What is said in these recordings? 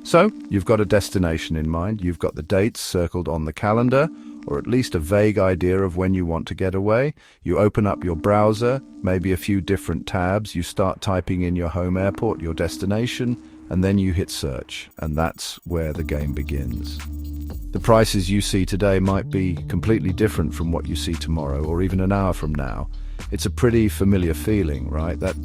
So, you've got a destination in mind, you've got the dates circled on the calendar, or at least a vague idea of when you want to get away. You open up your browser, maybe a few different tabs, you start typing in your home airport, your destination, and then you hit search, and that's where the game begins. The prices you see today might be completely different from what you see tomorrow, or even an hour from now. It's a pretty familiar feeling, right? That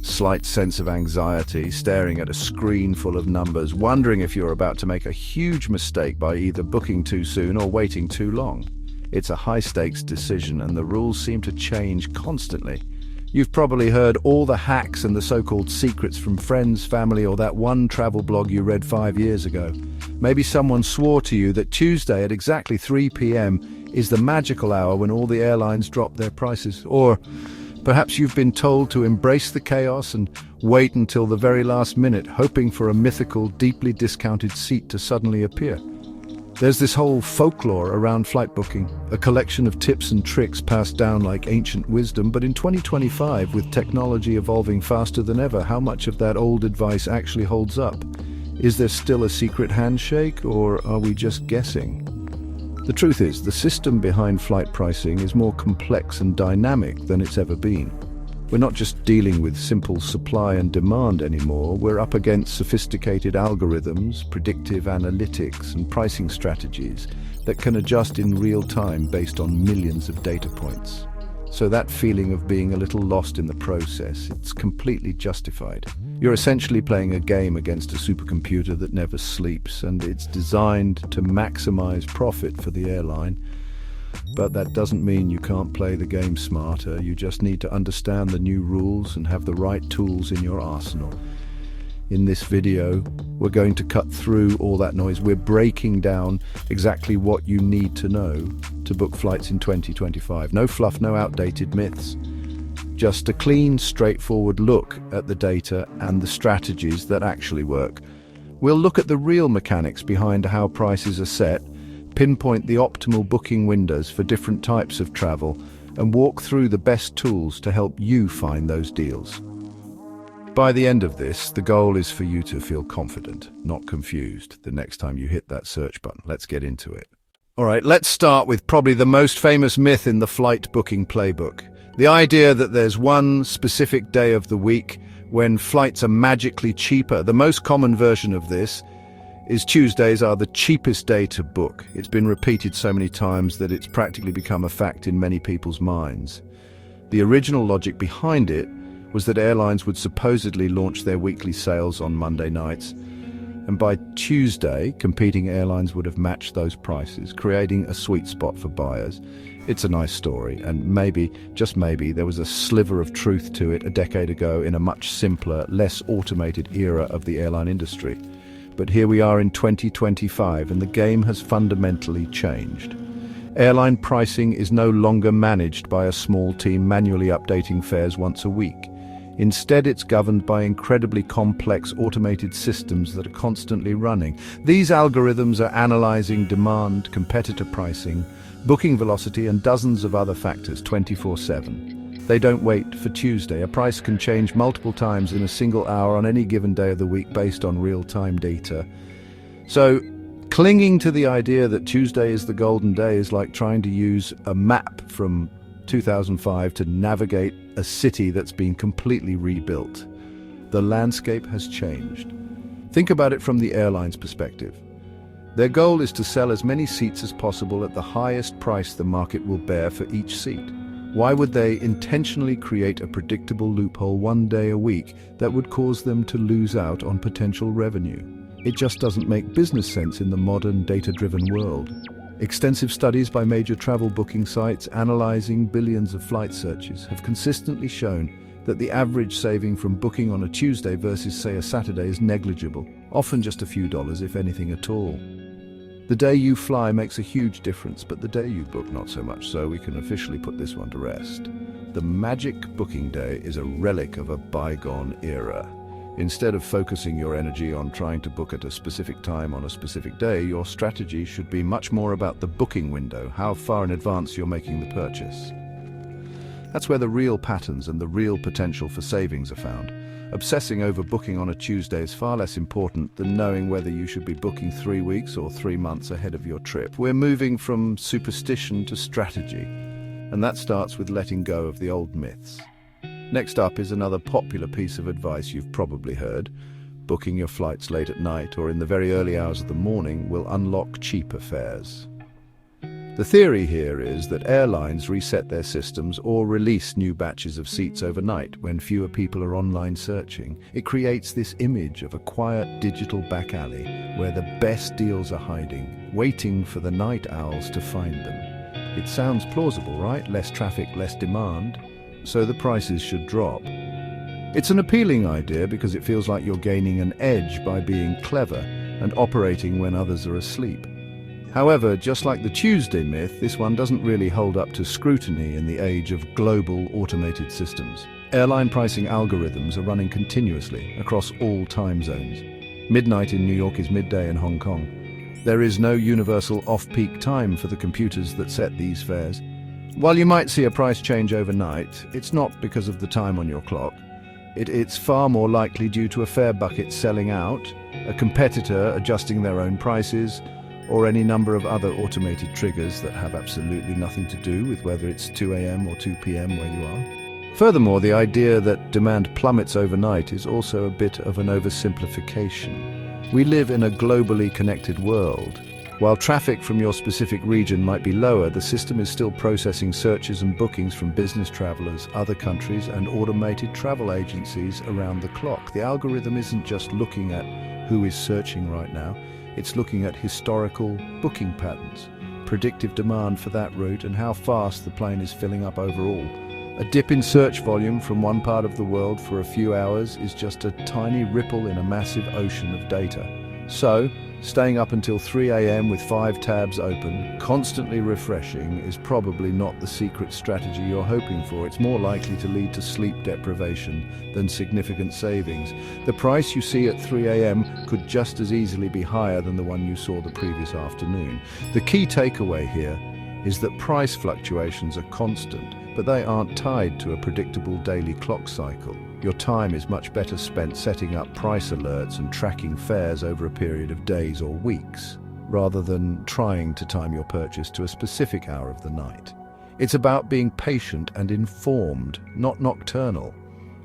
slight sense of anxiety, staring at a screen full of numbers, wondering if you're about to make a huge mistake by either booking too soon or waiting too long. It's a high-stakes decision, and the rules seem to change constantly. You've probably heard all the hacks and the so-called secrets from friends, family, or that one travel blog you read 5 years ago. Maybe someone swore to you that Tuesday at exactly 3 p.m. is the magical hour when all the airlines drop their prices. Or perhaps you've been told to embrace the chaos and wait until the very last minute, hoping for a mythical, deeply discounted seat to suddenly appear. There's this whole folklore around flight booking, a collection of tips and tricks passed down like ancient wisdom, but in 2025, with technology evolving faster than ever, how much of that old advice actually holds up? Is there still a secret handshake, or are we just guessing? The truth is, the system behind flight pricing is more complex and dynamic than it's ever been. We're not just dealing with simple supply and demand anymore, we're up against sophisticated algorithms, predictive analytics, and pricing strategies that can adjust in real time based on millions of data points. So that feeling of being a little lost in the process, it's completely justified. You're essentially playing a game against a supercomputer that never sleeps, and it's designed to maximize profit for the airline. But that doesn't mean you can't play the game smarter. You just need to understand the new rules and have the right tools in your arsenal. In this video, we're going to cut through all that noise. We're breaking down exactly what you need to know to book flights in 2025. No fluff, no outdated myths. Just a clean, straightforward look at the data and the strategies that actually work. We'll look at the real mechanics behind how prices are set, pinpoint the optimal booking windows for different types of travel, and walk through the best tools to help you find those deals. By the end of this, the goal is for you to feel confident, not confused, the next time you hit that search button. Let's get into it. All right, let's start with probably the most famous myth in the flight booking playbook. The idea that there's one specific day of the week when flights are magically cheaper. The most common version of this is Tuesdays are the cheapest day to book. It's been repeated so many times that it's practically become a fact in many people's minds. The original logic behind it was that airlines would supposedly launch their weekly sales on Monday nights, and by Tuesday, competing airlines would have matched those prices, creating a sweet spot for buyers. It's a nice story, and maybe, just maybe, there was a sliver of truth to it a decade ago in a much simpler, less automated era of the airline industry. But here we are in 2025, and the game has fundamentally changed. Airline pricing is no longer managed by a small team manually updating fares once a week. Instead, it's governed by incredibly complex automated systems that are constantly running. These algorithms are analyzing demand, competitor pricing, booking velocity, and dozens of other factors 24/7. They don't wait for Tuesday. A price can change multiple times in a single hour on any given day of the week based on real-time data. So, clinging to the idea that Tuesday is the golden day is like trying to use a map from 2005 to navigate a city that's been completely rebuilt. The landscape has changed. Think about it from the airline's perspective. Their goal is to sell as many seats as possible at the highest price the market will bear for each seat. Why would they intentionally create a predictable loophole one day a week that would cause them to lose out on potential revenue? It just doesn't make business sense in the modern data-driven world. Extensive studies by major travel booking sites analyzing billions of flight searches have consistently shown that the average saving from booking on a Tuesday versus, say, a Saturday is negligible, often just a few dollars, if anything at all. The day you fly makes a huge difference, but the day you book, not so much, so we can officially put this one to rest. The magic booking day is a relic of a bygone era. Instead of focusing your energy on trying to book at a specific time on a specific day, your strategy should be much more about the booking window, how far in advance you're making the purchase. That's where the real patterns and the real potential for savings are found. Obsessing over booking on a Tuesday is far less important than knowing whether you should be booking 3 weeks or 3 months ahead of your trip. We're moving from superstition to strategy, and that starts with letting go of the old myths. Next up is another popular piece of advice you've probably heard. Booking your flights late at night or in the very early hours of the morning will unlock cheaper fares. The theory here is that airlines reset their systems or release new batches of seats overnight when fewer people are online searching. It creates this image of a quiet digital back alley where the best deals are hiding, waiting for the night owls to find them. It sounds plausible, right? Less traffic, less demand, so the prices should drop. It's an appealing idea because it feels like you're gaining an edge by being clever and operating when others are asleep. However, just like the Tuesday myth, this one doesn't really hold up to scrutiny in the age of global automated systems. Airline pricing algorithms are running continuously across all time zones. Midnight in New York is midday in Hong Kong. There is no universal off-peak time for the computers that set these fares. While you might see a price change overnight, it's not because of the time on your clock. It's far more likely due to a fare bucket selling out, a competitor adjusting their own prices, or any number of other automated triggers that have absolutely nothing to do with whether it's 2 a.m. or 2 p.m. where you are. Furthermore, the idea that demand plummets overnight is also a bit of an oversimplification. We live in a globally connected world. While traffic from your specific region might be lower, the system is still processing searches and bookings from business travelers, other countries, and automated travel agencies around the clock. The algorithm isn't just looking at who is searching right now. It's looking at historical booking patterns, predictive demand for that route, and how fast the plane is filling up overall. A dip in search volume from one part of the world for a few hours is just a tiny ripple in a massive ocean of data. So, staying up until 3 a.m. with 5 tabs open, constantly refreshing, is probably not the secret strategy you're hoping for. It's more likely to lead to sleep deprivation than significant savings. The price you see at 3 a.m. could just as easily be higher than the one you saw the previous afternoon. The key takeaway here is that price fluctuations are constant, but they aren't tied to a predictable daily clock cycle. Your time is much better spent setting up price alerts and tracking fares over a period of days or weeks, rather than trying to time your purchase to a specific hour of the night. It's about being patient and informed, not nocturnal.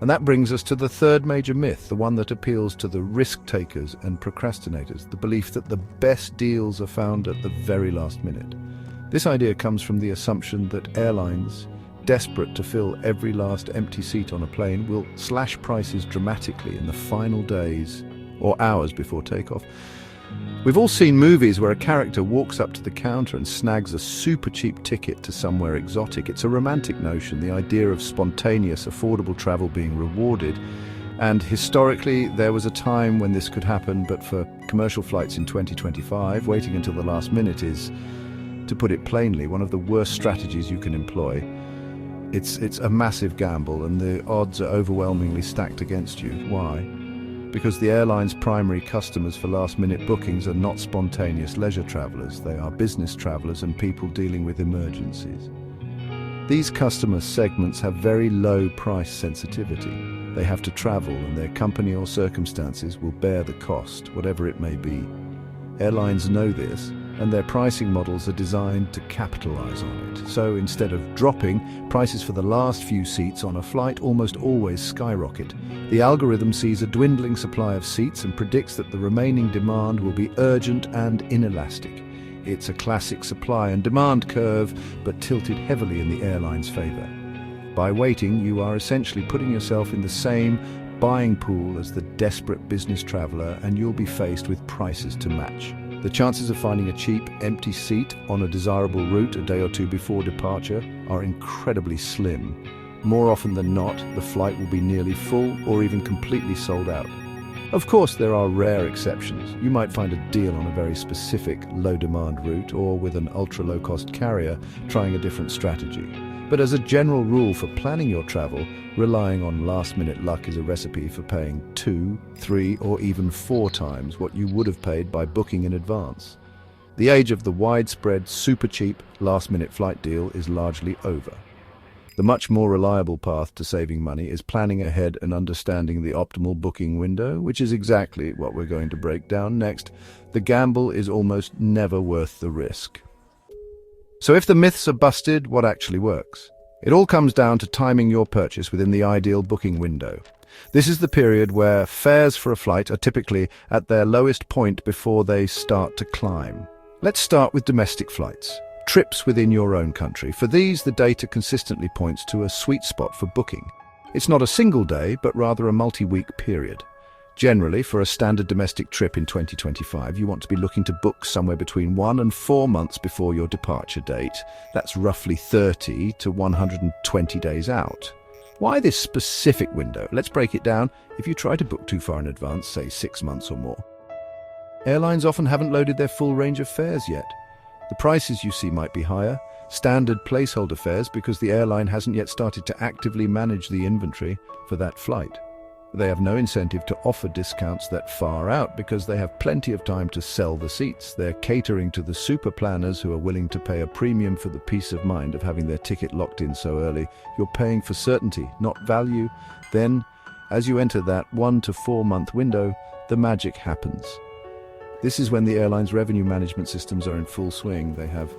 And that brings us to the third major myth, the one that appeals to the risk-takers and procrastinators, the belief that the best deals are found at the very last minute. This idea comes from the assumption that airlines, desperate to fill every last empty seat on a plane, will slash prices dramatically in the final days or hours before takeoff. We've all seen movies where a character walks up to the counter and snags a super cheap ticket to somewhere exotic. It's a romantic notion, the idea of spontaneous, affordable travel being rewarded. And historically, there was a time when this could happen, but for commercial flights in 2025, waiting until the last minute is, to put it plainly, one of the worst strategies you can employ. It's a massive gamble, and the odds are overwhelmingly stacked against you. Why? Because the airline's primary customers for last-minute bookings are not spontaneous leisure travelers. They are business travelers and people dealing with emergencies. These customer segments have very low price sensitivity. They have to travel, and their company or circumstances will bear the cost, whatever it may be. Airlines know this, and their pricing models are designed to capitalize on it. So instead of dropping, prices for the last few seats on a flight almost always skyrocket. The algorithm sees a dwindling supply of seats and predicts that the remaining demand will be urgent and inelastic. It's a classic supply and demand curve, but tilted heavily in the airline's favor. By waiting, you are essentially putting yourself in the same buying pool as the desperate business traveler, and you'll be faced with prices to match. The chances of finding a cheap, empty seat on a desirable route a day or two before departure are incredibly slim. More often than not, the flight will be nearly full or even completely sold out. Of course, there are rare exceptions. You might find a deal on a very specific, low-demand route, or with an ultra-low-cost carrier trying a different strategy. But as a general rule for planning your travel, relying on last-minute luck is a recipe for paying 2, 3, or even 4 times what you would have paid by booking in advance. The age of the widespread, super-cheap, last-minute flight deal is largely over. The much more reliable path to saving money is planning ahead and understanding the optimal booking window, which is exactly what we're going to break down next. The gamble is almost never worth the risk. So if the myths are busted, what actually works? It all comes down to timing your purchase within the ideal booking window. This is the period where fares for a flight are typically at their lowest point before they start to climb. Let's start with domestic flights, trips within your own country. For these, the data consistently points to a sweet spot for booking. It's not a single day, but rather a multi-week period. Generally, for a standard domestic trip in 2025, you want to be looking to book somewhere between 1 and 4 months before your departure date. That's roughly 30 to 120 days out. Why this specific window? Let's break it down. If you try to book too far in advance, say 6 months or more, airlines often haven't loaded their full range of fares yet. The prices you see might be higher, standard placeholder fares, because the airline hasn't yet started to actively manage the inventory for that flight. They have no incentive to offer discounts that far out because they have plenty of time to sell the seats. They're catering to the super planners who are willing to pay a premium for the peace of mind of having their ticket locked in so early. You're paying for certainty, not value. Then, as you enter that 1 to 4 month window, the magic happens. This is when the airline's revenue management systems are in full swing. They have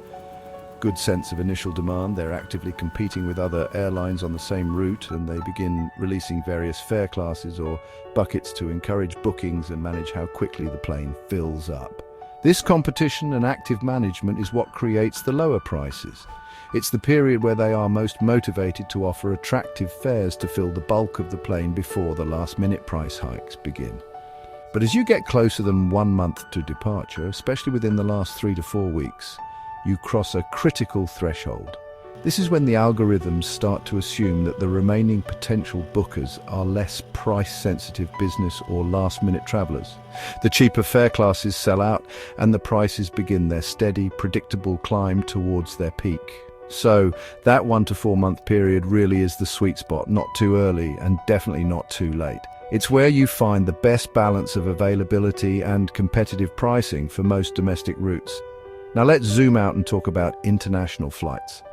good sense of initial demand, they're actively competing with other airlines on the same route, and they begin releasing various fare classes or buckets to encourage bookings and manage how quickly the plane fills up. This competition and active management is what creates the lower prices. It's the period where they are most motivated to offer attractive fares to fill the bulk of the plane before the last-minute price hikes begin. But as you get closer than 1 month to departure, especially within the last 3 to 4 weeks, you cross a critical threshold. This is when the algorithms start to assume that the remaining potential bookers are less price-sensitive business or last-minute travelers. The cheaper fare classes sell out, and the prices begin their steady, predictable climb towards their peak. So, that 1 to 4 month period really is the sweet spot, not too early and definitely not too late. It's where you find the best balance of availability and competitive pricing for most domestic routes. Now let's zoom out and talk about international flights.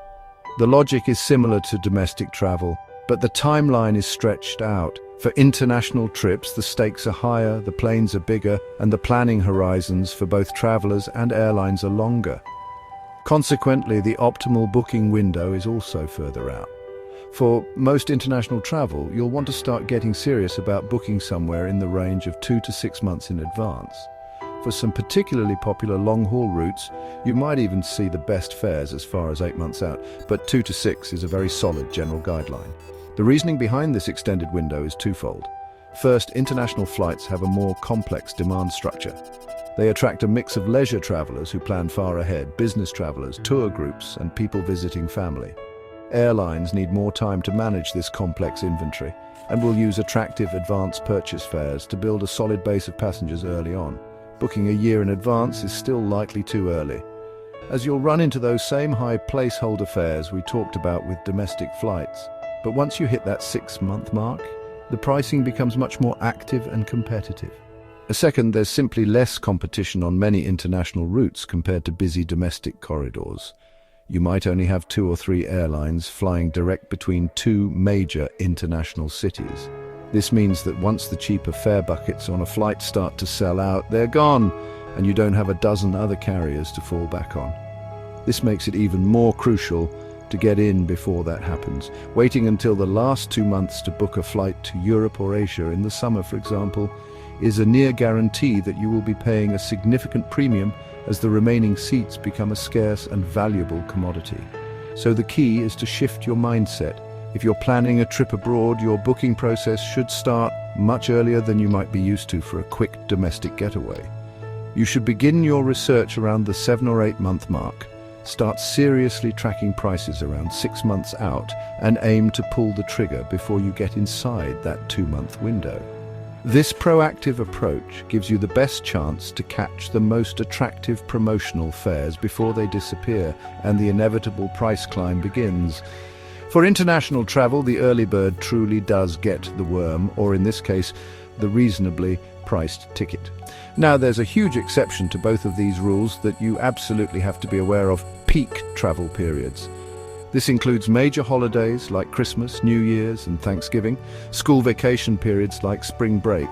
The logic is similar to domestic travel, but the timeline is stretched out. For international trips, the stakes are higher, the planes are bigger, and the planning horizons for both travelers and airlines are longer. Consequently, the optimal booking window is also further out. For most international travel, you'll want to start getting serious about booking somewhere in the range of 2 to 6 months in advance. For some particularly popular long-haul routes, you might even see the best fares as far as 8 months out, but 2 to 6 is a very solid general guideline. The reasoning behind this extended window is twofold. First, international flights have a more complex demand structure. They attract a mix of leisure travelers who plan far ahead, business travelers, tour groups, and people visiting family. Airlines need more time to manage this complex inventory and will use attractive advance purchase fares to build a solid base of passengers early on. Booking a year in advance is still likely too early, as you'll run into those same high placeholder fares we talked about with domestic flights. But once you hit that 6-month mark, the pricing becomes much more active and competitive. Second, there's simply less competition on many international routes compared to busy domestic corridors. You might only have 2 or 3 airlines flying direct between 2 major international cities. This means that once the cheaper fare buckets on a flight start to sell out, they're gone, and you don't have a dozen other carriers to fall back on. This makes it even more crucial to get in before that happens. Waiting until the last 2 months to book a flight to Europe or Asia in the summer, for example, is a near guarantee that you will be paying a significant premium as the remaining seats become a scarce and valuable commodity. So the key is to shift your mindset. If you're planning a trip abroad, your booking process should start much earlier than you might be used to for a quick domestic getaway. You should begin your research around the 7 or 8 month mark. Start seriously tracking prices around 6 months out and aim to pull the trigger before you get inside that 2-month window. This proactive approach gives you the best chance to catch the most attractive promotional fares before they disappear and the inevitable price climb begins. For international travel, the early bird truly does get the worm, or in this case, the reasonably priced ticket. Now, there's a huge exception to both of these rules that you absolutely have to be aware of: peak travel periods. This includes major holidays like Christmas, New Year's and Thanksgiving, school vacation periods like spring break,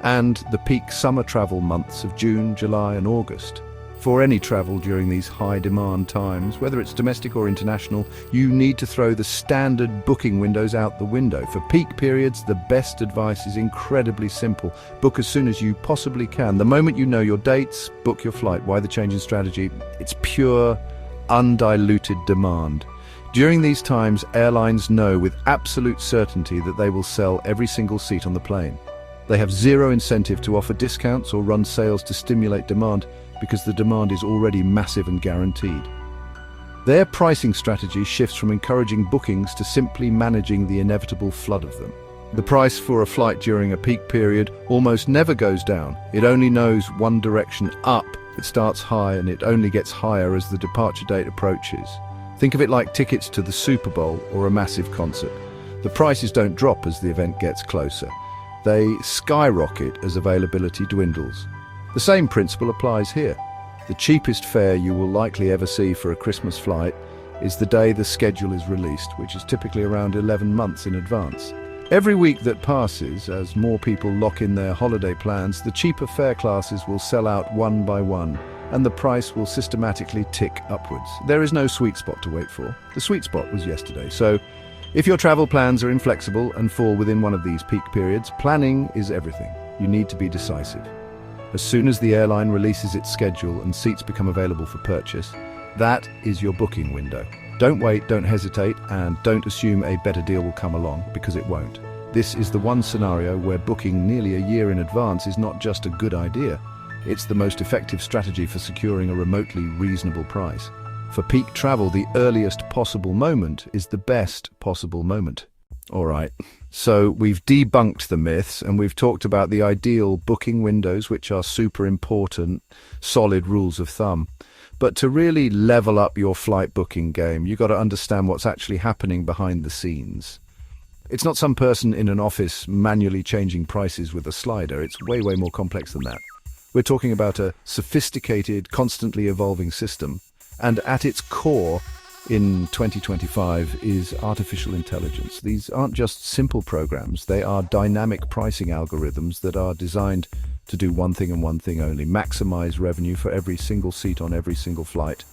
and the peak summer travel months of June, July and August. For any travel during these high-demand times, whether it's domestic or international, you need to throw the standard booking windows out the window. For peak periods, the best advice is incredibly simple. Book as soon as you possibly can. The moment you know your dates, book your flight. Why the change in strategy? It's pure, undiluted demand. During these times, airlines know with absolute certainty that they will sell every single seat on the plane. They have zero incentive to offer discounts or run sales to stimulate demand, because the demand is already massive and guaranteed. Their pricing strategy shifts from encouraging bookings to simply managing the inevitable flood of them. The price for a flight during a peak period almost never goes down. It only knows one direction, up. It starts high and it only gets higher as the departure date approaches. Think of it like tickets to the Super Bowl or a massive concert. The prices don't drop as the event gets closer. They skyrocket as availability dwindles. The same principle applies here. The cheapest fare you will likely ever see for a Christmas flight is the day the schedule is released, which is typically around 11 months in advance. Every week that passes, as more people lock in their holiday plans, the cheaper fare classes will sell out one by one, and the price will systematically tick upwards. There is no sweet spot to wait for. The sweet spot was yesterday. So, if your travel plans are inflexible and fall within one of these peak periods, planning is everything. You need to be decisive. As soon as the airline releases its schedule and seats become available for purchase, that is your booking window. Don't wait, don't hesitate, and don't assume a better deal will come along, because it won't. This is the one scenario where booking nearly a year in advance is not just a good idea. It's the most effective strategy for securing a remotely reasonable price. For peak travel, the earliest possible moment is the best possible moment. All right, so we've debunked the myths and we've talked about the ideal booking windows, which are super important, solid rules of thumb. But to really level up your flight booking game, you've got to understand what's actually happening behind the scenes. It's not some person in an office manually changing prices with a slider. It's way more complex than that. We're talking about a sophisticated, constantly evolving system. And at its core, in 2025, is artificial intelligence. These aren't just simple programs. They are dynamic pricing algorithms that are designed to do one thing and one thing only: maximize revenue for every single seat on every single flight.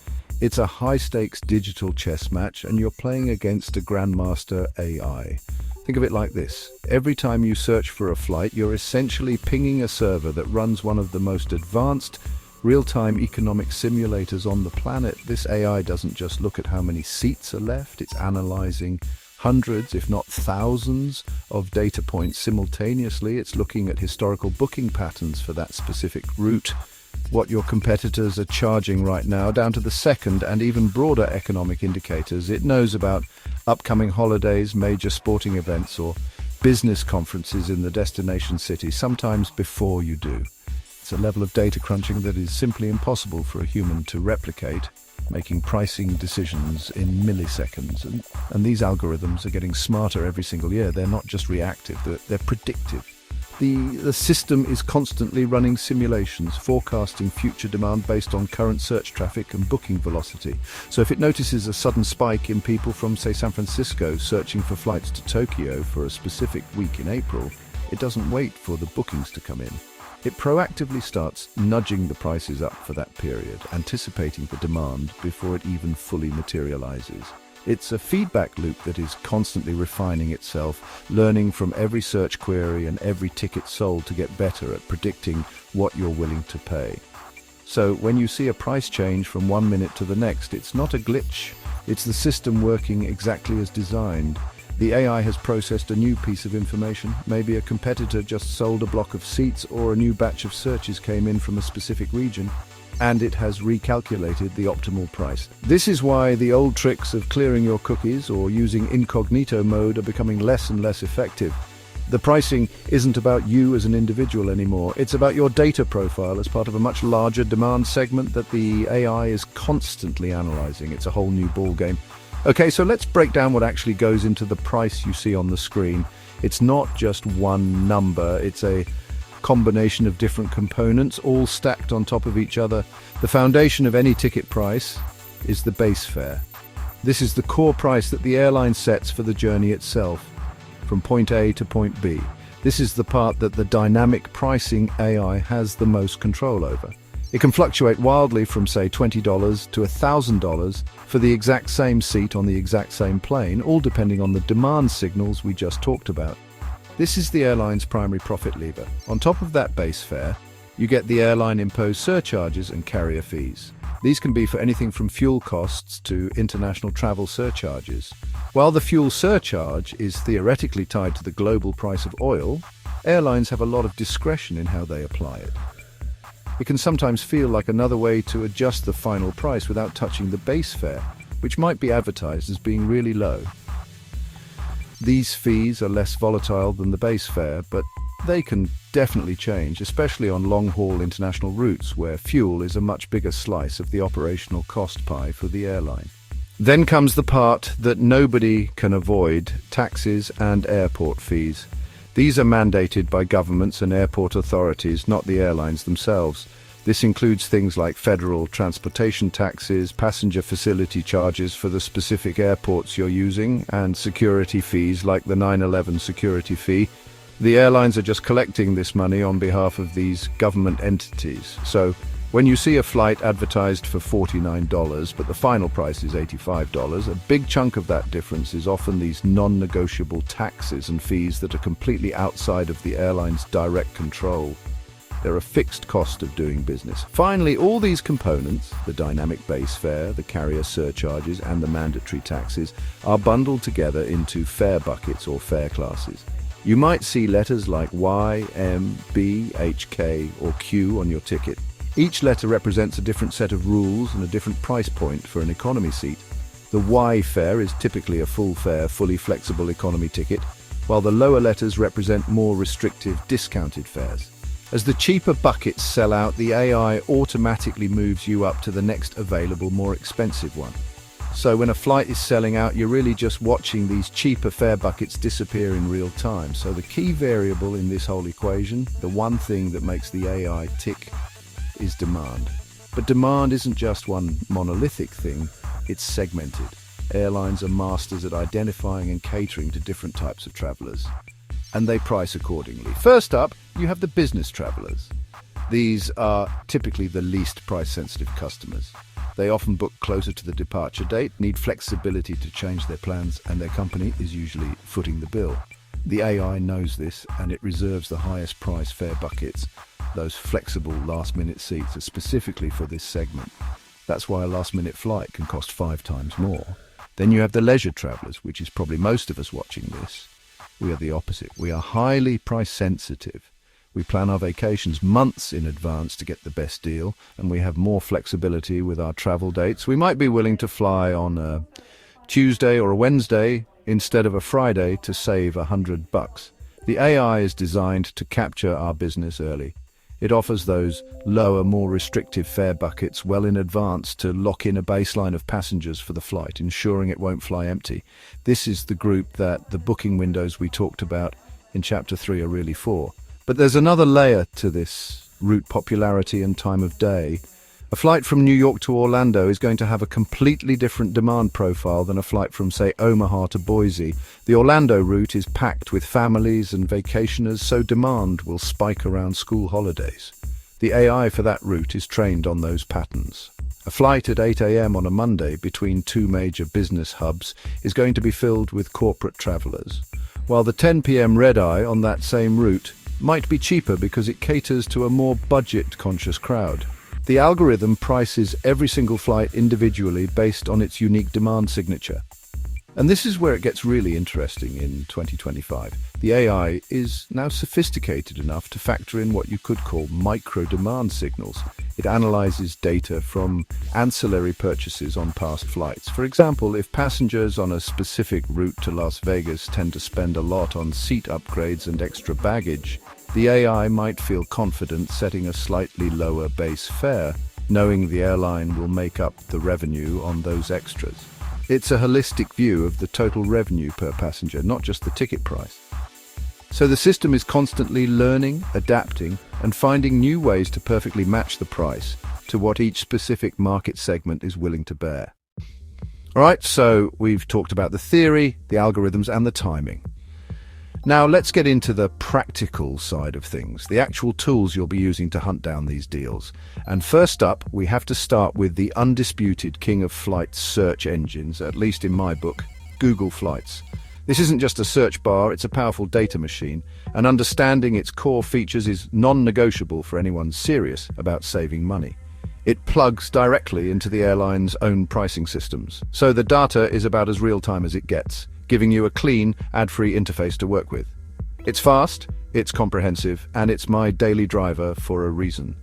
It's a high-stakes digital chess match, and you're playing against a grandmaster AI. Think of it like this. Every time you search for a flight, you're essentially pinging a server that runs one of the most advanced real-time economic simulators on the planet. This AI doesn't just look at how many seats are left, it's analyzing hundreds, if not thousands, of data points simultaneously. It's looking at historical booking patterns for that specific route, what your competitors are charging right now, down to the second and even broader economic indicators. It knows about upcoming holidays, major sporting events, or business conferences in the destination city, sometimes before you do. It's a level of data crunching that is simply impossible for a human to replicate, making pricing decisions in milliseconds. And these algorithms are getting smarter every single year. They're not just reactive, they're predictive. The system is constantly running simulations, forecasting future demand based on current search traffic and booking velocity. So if it notices a sudden spike in people from, say, San Francisco searching for flights to Tokyo for a specific week in April, it doesn't wait for the bookings to come in. It proactively starts nudging the prices up for that period, anticipating the demand before it even fully materializes. It's a feedback loop that is constantly refining itself, learning from every search query and every ticket sold to get better at predicting what you're willing to pay. So when you see a price change from one minute to the next, it's not a glitch. It's the system working exactly as designed. The AI has processed a new piece of information. Maybe a competitor just sold a block of seats, or a new batch of searches came in from a specific region, and it has recalculated the optimal price. This is why the old tricks of clearing your cookies or using incognito mode are becoming less and less effective. The pricing isn't about you as an individual anymore. It's about your data profile as part of a much larger demand segment that the AI is constantly analyzing. It's a whole new ballgame. Okay, so let's break down what actually goes into the price you see on the screen. It's not just one number, it's a combination of different components, all stacked on top of each other. The foundation of any ticket price is the base fare. This is the core price that the airline sets for the journey itself, from point A to point B. This is the part that the dynamic pricing AI has the most control over. It can fluctuate wildly from, say, $20 to $1,000 for the exact same seat on the exact same plane, all depending on the demand signals we just talked about. This is the airline's primary profit lever. On top of that base fare, you get the airline-imposed surcharges and carrier fees. These can be for anything from fuel costs to international travel surcharges. While the fuel surcharge is theoretically tied to the global price of oil, airlines have a lot of discretion in how they apply it. It can sometimes feel like another way to adjust the final price without touching the base fare, which might be advertised as being really low. These fees are less volatile than the base fare, but they can definitely change, especially on long-haul international routes where fuel is a much bigger slice of the operational cost pie for the airline. Then comes the part that nobody can avoid: taxes and airport fees. These are mandated by governments and airport authorities, not the airlines themselves. This includes things like federal transportation taxes, passenger facility charges for the specific airports you're using, and security fees like the 9/11 security fee. The airlines are just collecting this money on behalf of these government entities. So when you see a flight advertised for $49, but the final price is $85, a big chunk of that difference is often these non-negotiable taxes and fees that are completely outside of the airline's direct control. They're a fixed cost of doing business. Finally, all these components, the dynamic base fare, the carrier surcharges, and the mandatory taxes, are bundled together into fare buckets or fare classes. You might see letters like Y, M, B, H, K, or Q on your ticket. Each letter represents a different set of rules and a different price point for an economy seat. The Y fare is typically a full fare, fully flexible economy ticket, while the lower letters represent more restrictive, discounted fares. As the cheaper buckets sell out, the AI automatically moves you up to the next available, more expensive one. So when a flight is selling out, you're really just watching these cheaper fare buckets disappear in real time. So the key variable in this whole equation, the one thing that makes the AI tick, is demand. But demand isn't just one monolithic thing, it's segmented. Airlines are masters at identifying and catering to different types of travelers, and they price accordingly. First up, you have the business travelers. These are typically the least price-sensitive customers. They often book closer to the departure date, need flexibility to change their plans, and their company is usually footing the bill. The AI knows this, and it reserves the highest price fare buckets. Those flexible last-minute seats are specifically for this segment. That's why a last-minute flight can cost 5 times more. Then you have the leisure travelers, which is probably most of us watching this. We are the opposite. We are highly price-sensitive. We plan our vacations months in advance to get the best deal, and we have more flexibility with our travel dates. We might be willing to fly on a Tuesday or a Wednesday instead of a Friday to save $100. The AI is designed to capture our business early. It offers those lower, more restrictive fare buckets well in advance to lock in a baseline of passengers for the flight, ensuring it won't fly empty. This is the group that the booking windows we talked about in Chapter 3 are really for. But there's another layer to this route popularity and time of day. A flight from New York to Orlando is going to have a completely different demand profile than a flight from, say, Omaha to Boise. The Orlando route is packed with families and vacationers, so demand will spike around school holidays. The AI for that route is trained on those patterns. A flight at 8 a.m. on a Monday between 2 major business hubs is going to be filled with corporate travelers, while the 10 p.m. red-eye on that same route might be cheaper because it caters to a more budget-conscious crowd. The algorithm prices every single flight individually based on its unique demand signature. And this is where it gets really interesting in 2025. The AI is now sophisticated enough to factor in what you could call micro-demand signals. It analyzes data from ancillary purchases on past flights. For example, if passengers on a specific route to Las Vegas tend to spend a lot on seat upgrades and extra baggage, the AI might feel confident setting a slightly lower base fare, knowing the airline will make up the revenue on those extras. It's a holistic view of the total revenue per passenger, not just the ticket price. So the system is constantly learning, adapting, and finding new ways to perfectly match the price to what each specific market segment is willing to bear. All right, so we've talked about the theory, the algorithms, and the timing. Now let's get into the practical side of things, the actual tools you'll be using to hunt down these deals. And first up, we have to start with the undisputed king of flight search engines, at least in my book, Google Flights. This isn't just a search bar, it's a powerful data machine, and understanding its core features is non-negotiable for anyone serious about saving money. It plugs directly into the airline's own pricing systems, so the data is about as real-time as it gets, giving you a clean, ad-free interface to work with. It's fast, it's comprehensive, and it's my daily driver for a reason.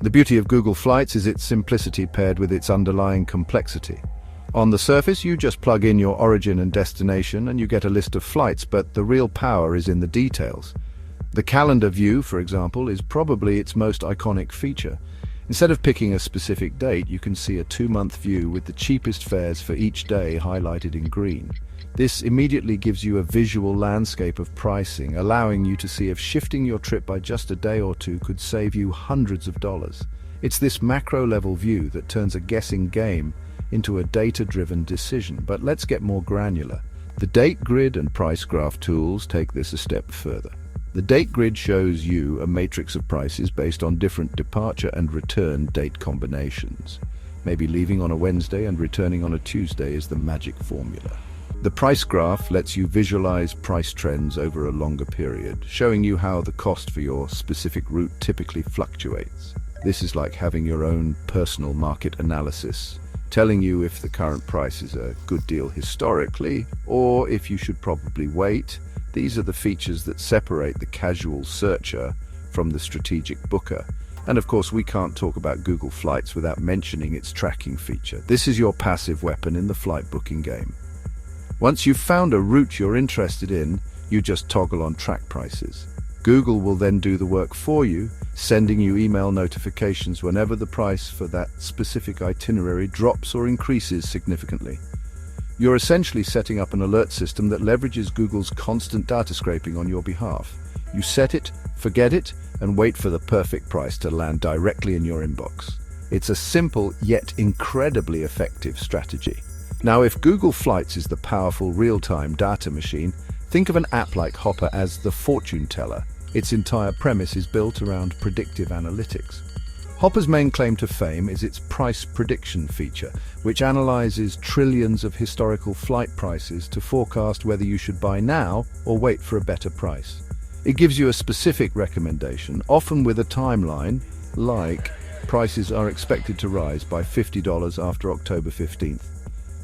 The beauty of Google Flights is its simplicity paired with its underlying complexity. On the surface, you just plug in your origin and destination and you get a list of flights, but the real power is in the details. The calendar view, for example, is probably its most iconic feature. Instead of picking a specific date, you can see a 2-month view with the cheapest fares for each day highlighted in green. This immediately gives you a visual landscape of pricing, allowing you to see if shifting your trip by just a day or two could save you hundreds of dollars. It's this macro-level view that turns a guessing game into a data-driven decision. But let's get more granular. The date grid and price graph tools take this a step further. The date grid shows you a matrix of prices based on different departure and return date combinations. Maybe leaving on a Wednesday and returning on a Tuesday is the magic formula. The price graph lets you visualize price trends over a longer period, showing you how the cost for your specific route typically fluctuates. This is like having your own personal market analysis, telling you if the current price is a good deal historically, or if you should probably wait. These are the features that separate the casual searcher from the strategic booker. And of course, we can't talk about Google Flights without mentioning its tracking feature. This is your passive weapon in the flight booking game. Once you've found a route you're interested in, you just toggle on track prices. Google will then do the work for you, sending you email notifications whenever the price for that specific itinerary drops or increases significantly. You're essentially setting up an alert system that leverages Google's constant data scraping on your behalf. You set it, forget it, and wait for the perfect price to land directly in your inbox. It's a simple yet incredibly effective strategy. Now, if Google Flights is the powerful real-time data machine, think of an app like Hopper as the fortune teller. Its entire premise is built around predictive analytics. Hopper's main claim to fame is its price prediction feature, which analyzes trillions of historical flight prices to forecast whether you should buy now or wait for a better price. It gives you a specific recommendation, often with a timeline, like prices are expected to rise by $50 after October 15th.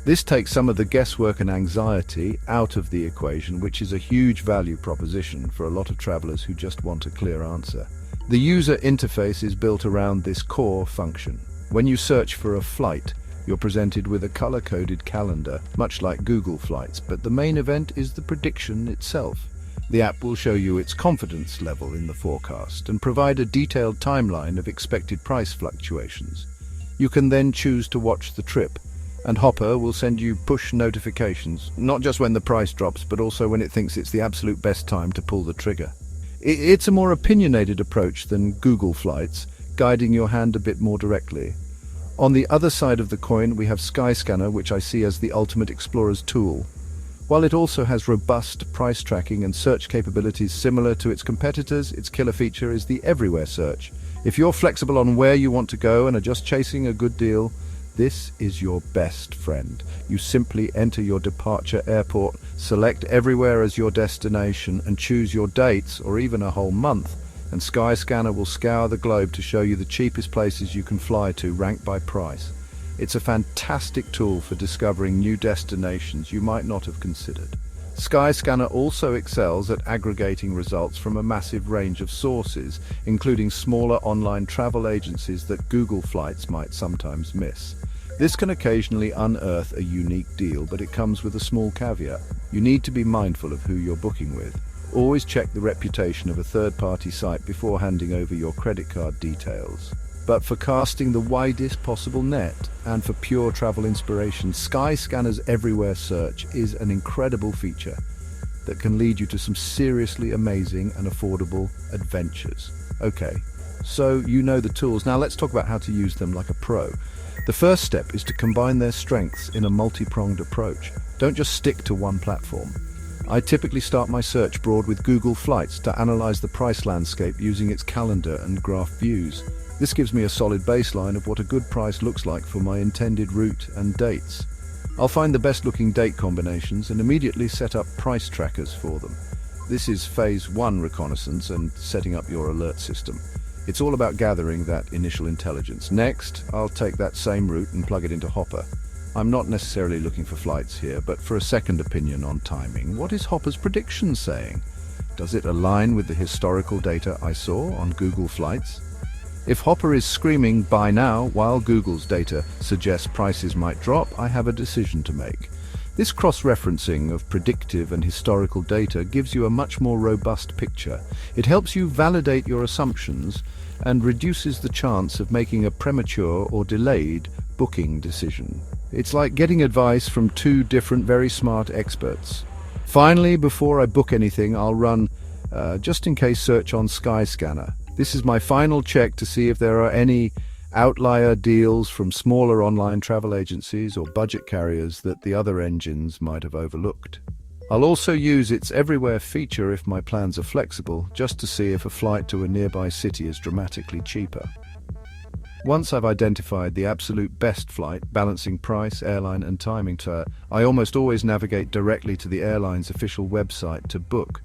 This takes some of the guesswork and anxiety out of the equation, which is a huge value proposition for a lot of travelers who just want a clear answer. The user interface is built around this core function. When you search for a flight, you're presented with a color-coded calendar, much like Google Flights, but the main event is the prediction itself. The app will show you its confidence level in the forecast and provide a detailed timeline of expected price fluctuations. You can then choose to watch the trip, and Hopper will send you push notifications, not just when the price drops, but also when it thinks it's the absolute best time to pull the trigger. It's a more opinionated approach than Google Flights, guiding your hand a bit more directly. On the other side of the coin, we have Skyscanner, which I see as the ultimate explorer's tool. While it also has robust price tracking and search capabilities similar to its competitors, its killer feature is the everywhere search. If you're flexible on where you want to go and are just chasing a good deal, this is your best friend. You simply enter your departure airport, select everywhere as your destination, and choose your dates or even a whole month, and Skyscanner will scour the globe to show you the cheapest places you can fly to, ranked by price. It's a fantastic tool for discovering new destinations you might not have considered. Skyscanner also excels at aggregating results from a massive range of sources, including smaller online travel agencies that Google Flights might sometimes miss. This can occasionally unearth a unique deal, but it comes with a small caveat. You need to be mindful of who you're booking with. Always check the reputation of a third-party site before handing over your credit card details. But for casting the widest possible net and for pure travel inspiration, Skyscanner's Everywhere Search is an incredible feature that can lead you to some seriously amazing and affordable adventures. Okay, so you know the tools. Now let's talk about how to use them like a pro. The first step is to combine their strengths in a multi-pronged approach. Don't just stick to one platform. I typically start my search broad with Google Flights to analyze the price landscape using its calendar and graph views. This gives me a solid baseline of what a good price looks like for my intended route and dates. I'll find the best-looking date combinations and immediately set up price trackers for them. This is phase 1 reconnaissance and setting up your alert system. It's all about gathering that initial intelligence. Next, I'll take that same route and plug it into Hopper. I'm not necessarily looking for flights here, but for a second opinion on timing. What is Hopper's prediction saying? Does it align with the historical data I saw on Google Flights? If Hopper is screaming "buy now" while Google's data suggests prices might drop, I have a decision to make. This cross-referencing of predictive and historical data gives you a much more robust picture. It helps you validate your assumptions and reduces the chance of making a premature or delayed booking decision. It's like getting advice from two different, very smart experts. Finally, before I book anything, I'll run just-in-case search on Skyscanner. This is my final check to see if there are any outlier deals from smaller online travel agencies or budget carriers that the other engines might have overlooked. I'll also use its everywhere feature if my plans are flexible, just to see if a flight to a nearby city is dramatically cheaper. Once I've identified the absolute best flight, balancing price, airline and timing, I almost always navigate directly to the airline's official website to book.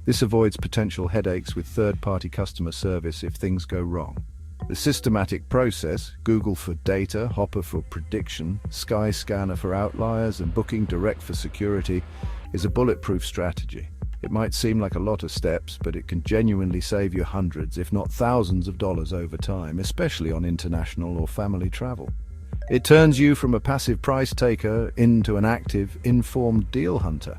This avoids potential headaches with third-party customer service if things go wrong. The systematic process, Google for data, Hopper for prediction, Skyscanner for outliers, and Booking Direct for security, is a bulletproof strategy. It might seem like a lot of steps, but it can genuinely save you hundreds, if not thousands of dollars over time, especially on international or family travel. It turns you from a passive price taker into an active, informed deal hunter.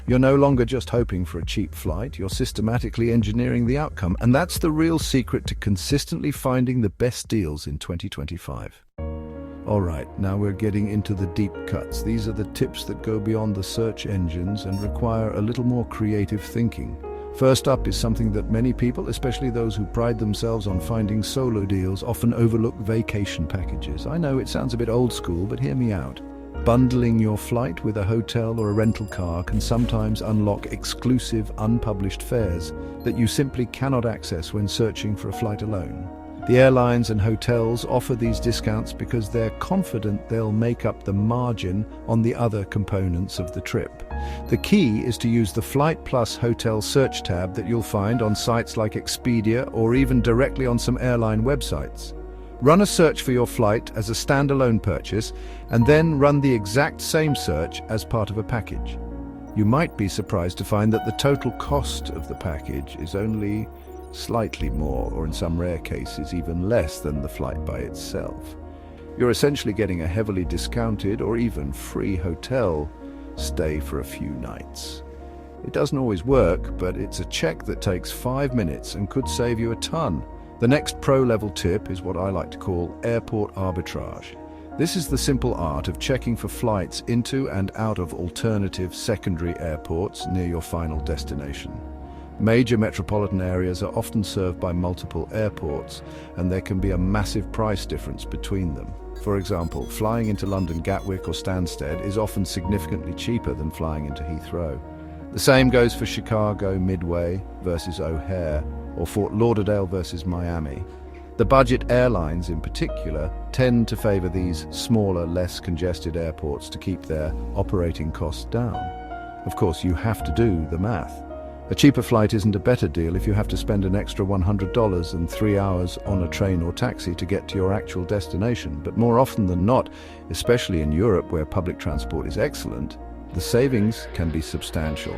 You're no longer just hoping for a cheap flight, you're systematically engineering the outcome, and that's the real secret to consistently finding the best deals in 2025. Alright, now we're getting into the deep cuts. These are the tips that go beyond the search engines and require a little more creative thinking. First up is something that many people, especially those who pride themselves on finding solo deals, often overlook: vacation packages. I know it sounds a bit old school, but hear me out. Bundling your flight with a hotel or a rental car can sometimes unlock exclusive, unpublished fares that you simply cannot access when searching for a flight alone. The airlines and hotels offer these discounts because they're confident they'll make up the margin on the other components of the trip. The key is to use the Flight Plus Hotel search tab that you'll find on sites like Expedia or even directly on some airline websites. Run a search for your flight as a standalone purchase, and then run the exact same search as part of a package. You might be surprised to find that the total cost of the package is only slightly more, or in some rare cases even less than the flight by itself. You're essentially getting a heavily discounted or even free hotel stay for a few nights. It doesn't always work, but it's a check that takes 5 minutes and could save you a ton. The next pro-level tip is what I like to call airport arbitrage. This is the simple art of checking for flights into and out of alternative secondary airports near your final destination. Major metropolitan areas are often served by multiple airports, and there can be a massive price difference between them. For example, flying into London Gatwick or Stansted is often significantly cheaper than flying into Heathrow. The same goes for Chicago Midway versus O'Hare, or Fort Lauderdale versus Miami. The budget airlines in particular tend to favor these smaller, less congested airports to keep their operating costs down. Of course, you have to do the math. A cheaper flight isn't a better deal if you have to spend an extra $100 and 3 hours on a train or taxi to get to your actual destination. But more often than not, especially in Europe where public transport is excellent, the savings can be substantial.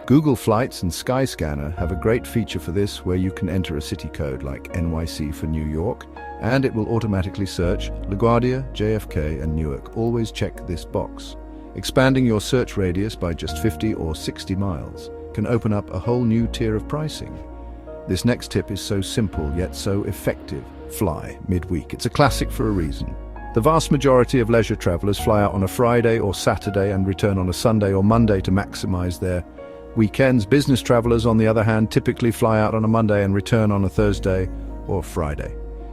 Google Flights and Skyscanner have a great feature for this, where you can enter a city code like NYC for New York, and it will automatically search LaGuardia, JFK, and Newark. Always check this box. Expanding your search radius by just 50 or 60 miles can open up a whole new tier of pricing. This next tip is so simple yet so effective. Fly midweek. It's a classic for a reason. The vast majority of leisure travelers fly out on a Friday or Saturday and return on a Sunday or Monday to maximize their weekends. Business travelers, on the other hand, typically fly out on a Monday and return on a Thursday or Friday.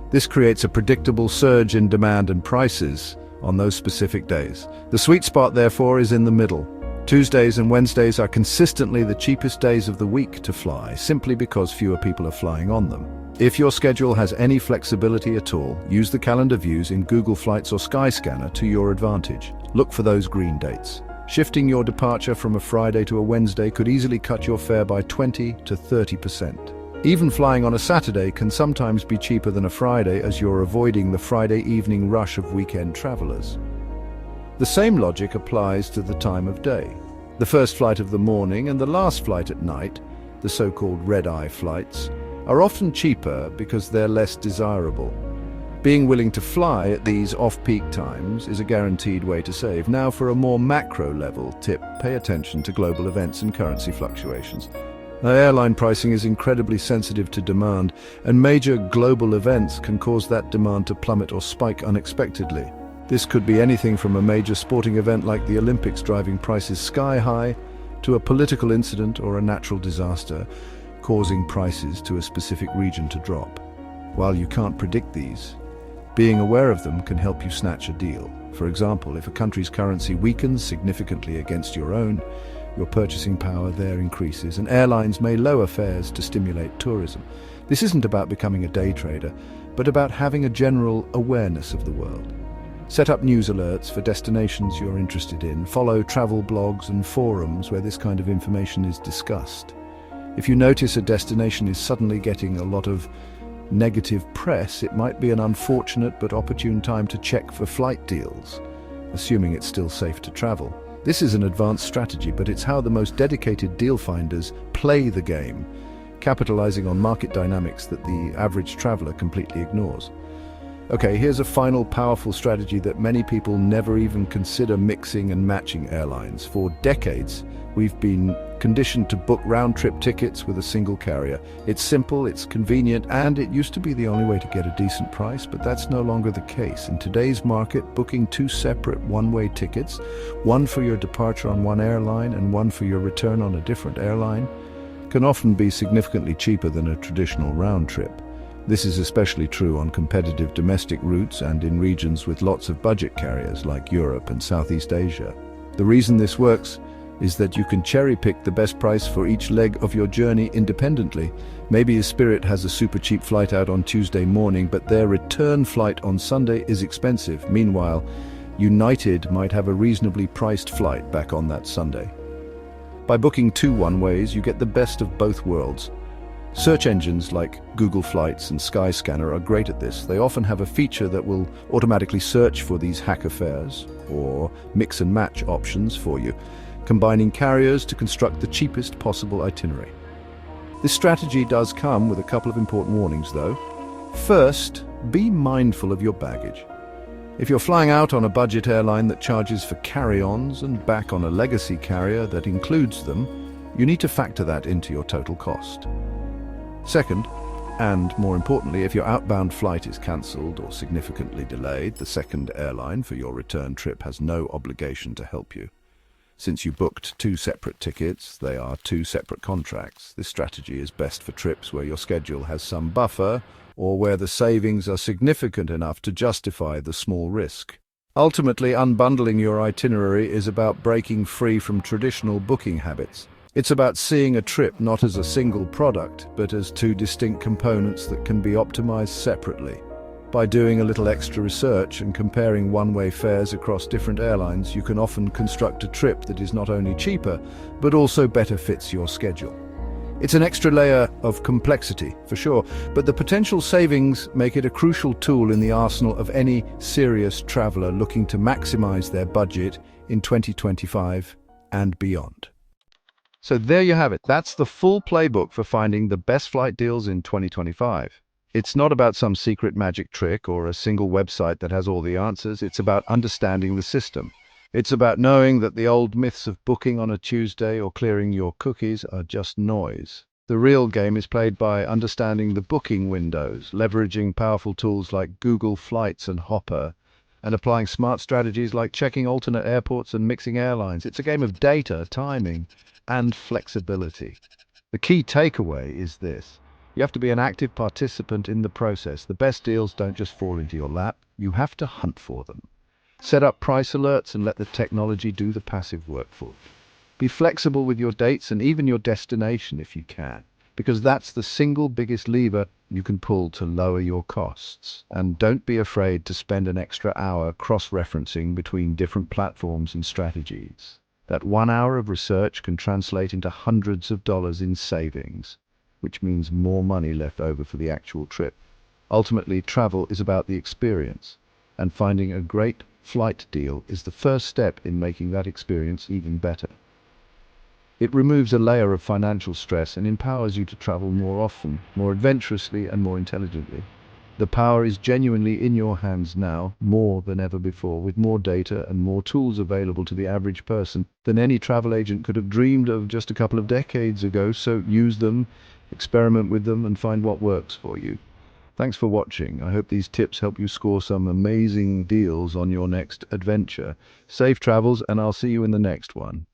This creates a predictable surge in demand and prices on those specific days. The sweet spot, therefore, is in the middle. Tuesdays and Wednesdays are consistently the cheapest days of the week to fly, simply because fewer people are flying on them. If your schedule has any flexibility at all, use the calendar views in Google Flights or Skyscanner to your advantage. Look for those green dates. Shifting your departure from a Friday to a Wednesday could easily cut your fare by 20 to 30%. Even flying on a Saturday can sometimes be cheaper than a Friday, as you're avoiding the Friday evening rush of weekend travelers. The same logic applies to the time of day. The first flight of the morning and the last flight at night, the so-called red-eye flights, are often cheaper because they're less desirable. Being willing to fly at these off-peak times is a guaranteed way to save. Now, for a more macro-level tip, pay attention to global events and currency fluctuations. Airline pricing is incredibly sensitive to demand, and major global events can cause that demand to plummet or spike unexpectedly. This could be anything from a major sporting event like the Olympics driving prices sky high, to a political incident or a natural disaster causing prices to a specific region to drop. While you can't predict these, being aware of them can help you snatch a deal. For example, if a country's currency weakens significantly against your own, your purchasing power there increases, and airlines may lower fares to stimulate tourism. This isn't about becoming a day trader, but about having a general awareness of the world. Set up news alerts for destinations you're interested in. Follow travel blogs and forums where this kind of information is discussed. If you notice a destination is suddenly getting a lot of negative press, it might be an unfortunate but opportune time to check for flight deals, assuming it's still safe to travel. This is an advanced strategy, but it's how the most dedicated deal finders play the game, capitalizing on market dynamics that the average traveler completely ignores. Okay, here's a final powerful strategy that many people never even consider: mixing and matching airlines. For decades, we've been conditioned to book round-trip tickets with a single carrier. It's simple, it's convenient, and it used to be the only way to get a decent price, but that's no longer the case. In today's market, booking two separate one-way tickets, one for your departure on one airline and one for your return on a different airline, can often be significantly cheaper than a traditional round trip. This is especially true on competitive domestic routes and in regions with lots of budget carriers like Europe and Southeast Asia. The reason this works is that you can cherry-pick the best price for each leg of your journey independently. Maybe a Spirit has a super cheap flight out on Tuesday morning, but their return flight on Sunday is expensive. Meanwhile, United might have a reasonably priced flight back on that Sunday. By booking two one-ways, you get the best of both worlds. Search engines like Google Flights and Skyscanner are great at this. They often have a feature that will automatically search for these hacker fares or mix and match options for you, combining carriers to construct the cheapest possible itinerary. This strategy does come with a couple of important warnings, though. First, be mindful of your baggage. If you're flying out on a budget airline that charges for carry-ons and back on a legacy carrier that includes them, you need to factor that into your total cost. Second, and more importantly, if your outbound flight is cancelled or significantly delayed, the second airline for your return trip has no obligation to help you. Since you booked two separate tickets, they are two separate contracts. This strategy is best for trips where your schedule has some buffer or where the savings are significant enough to justify the small risk. Ultimately, unbundling your itinerary is about breaking free from traditional booking habits. It's about seeing a trip not as a single product, but as two distinct components that can be optimized separately. By doing a little extra research and comparing one-way fares across different airlines, you can often construct a trip that is not only cheaper, but also better fits your schedule. It's an extra layer of complexity, for sure, but the potential savings make it a crucial tool in the arsenal of any serious traveler looking to maximize their budget in 2025 and beyond. So there you have it. That's the full playbook for finding the best flight deals in 2025. It's not about some secret magic trick or a single website that has all the answers. It's about understanding the system. It's about knowing that the old myths of booking on a Tuesday or clearing your cookies are just noise. The real game is played by understanding the booking windows, leveraging powerful tools like Google Flights and Hopper, and applying smart strategies like checking alternate airports and mixing airlines. It's a game of data, timing, and flexibility. The key takeaway is this: You have to be an active participant in the process. The best deals don't just fall into your lap. You have to hunt for them. Set up price alerts and let the technology do the passive work for you. Be flexible with your dates and even your destination if you can, because that's the single biggest lever you can pull to lower your costs. And don't be afraid to spend an extra hour cross-referencing between different platforms and strategies. That 1 hour of research can translate into hundreds of dollars in savings, which means more money left over for the actual trip. Ultimately, travel is about the experience, and finding a great flight deal is the first step in making that experience even better. It removes a layer of financial stress and empowers you to travel more often, more adventurously, and more intelligently. The power is genuinely in your hands now, more than ever before, with more data and more tools available to the average person than any travel agent could have dreamed of just a couple of decades ago. So use them, experiment with them, and find what works for you. Thanks for watching. I hope these tips help you score some amazing deals on your next adventure. Safe travels, and I'll see you in the next one.